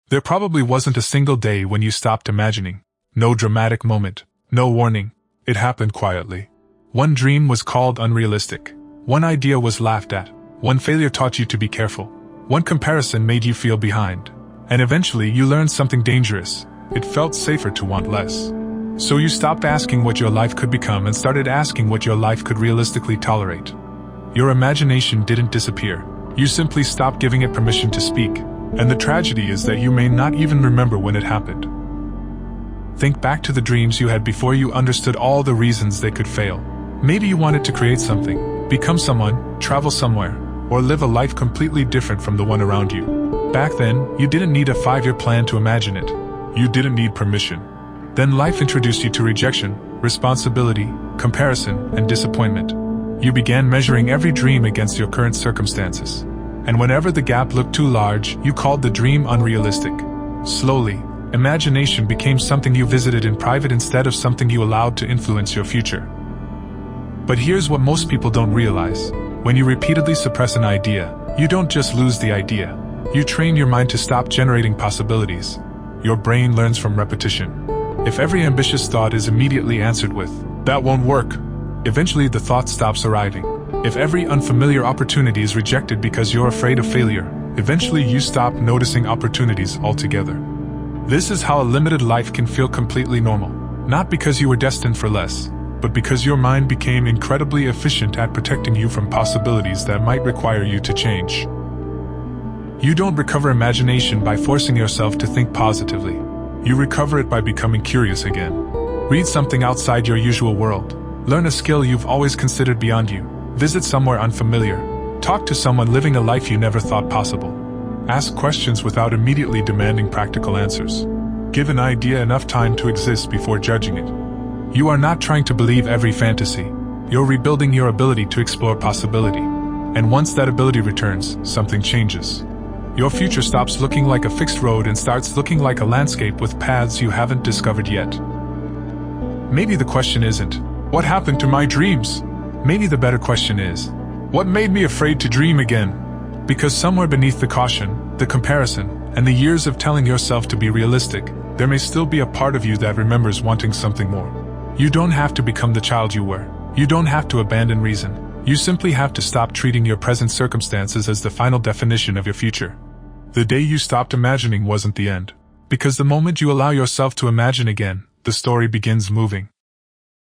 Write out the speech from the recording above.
There probably wasn't a single day when you stopped imagining. No dramatic moment, no warning. It happened quietly. One dream was called unrealistic. One idea was laughed at. One failure taught you to be careful. One comparison made you feel behind. And eventually you learned something dangerous. It felt safer to want less. So you stopped asking what your life could become and started asking what your life could realistically tolerate. Your imagination didn't disappear. You simply stopped giving it permission to speak. And the tragedy is that you may not even remember when it happened. Think back to the dreams you had before you understood all the reasons they could fail. Maybe you wanted to create something, become someone, travel somewhere, or live a life completely different from the one around you. Back then, you didn't need a 5-year plan to imagine it. You didn't need permission. Then life introduced you to rejection, responsibility, comparison, and disappointment. You began measuring every dream against your current circumstances. And whenever the gap looked too large, you called the dream unrealistic. Slowly, imagination became something you visited in private instead of something you allowed to influence your future. But here's what most people don't realize. When you repeatedly suppress an idea, you don't just lose the idea. You train your mind to stop generating possibilities. Your brain learns from repetition. If every ambitious thought is immediately answered with, "That won't work," eventually the thought stops arriving. If every unfamiliar opportunity is rejected because you're afraid of failure, eventually you stop noticing opportunities altogether. This is how a limited life can feel completely normal. Not because you were destined for less, but because your mind became incredibly efficient at protecting you from possibilities that might require you to change. You don't recover imagination by forcing yourself to think positively. You recover it by becoming curious again. Read something outside your usual world. Learn a skill you've always considered beyond you. Visit somewhere unfamiliar. Talk to someone living a life you never thought possible. Ask questions without immediately demanding practical answers. Give an idea enough time to exist before judging it. You are not trying to believe every fantasy. You're rebuilding your ability to explore possibility. And once that ability returns, something changes. Your future stops looking like a fixed road and starts looking like a landscape with paths you haven't discovered yet. Maybe the question isn't, "What happened to my dreams?" Maybe the better question is, "What made me afraid to dream again?" Because somewhere beneath the caution, the comparison, and the years of telling yourself to be realistic, there may still be a part of you that remembers wanting something more. You don't have to become the child you were. You don't have to abandon reason. You simply have to stop treating your present circumstances as the final definition of your future. The day you stopped imagining wasn't the end. Because the moment you allow yourself to imagine again, the story begins moving.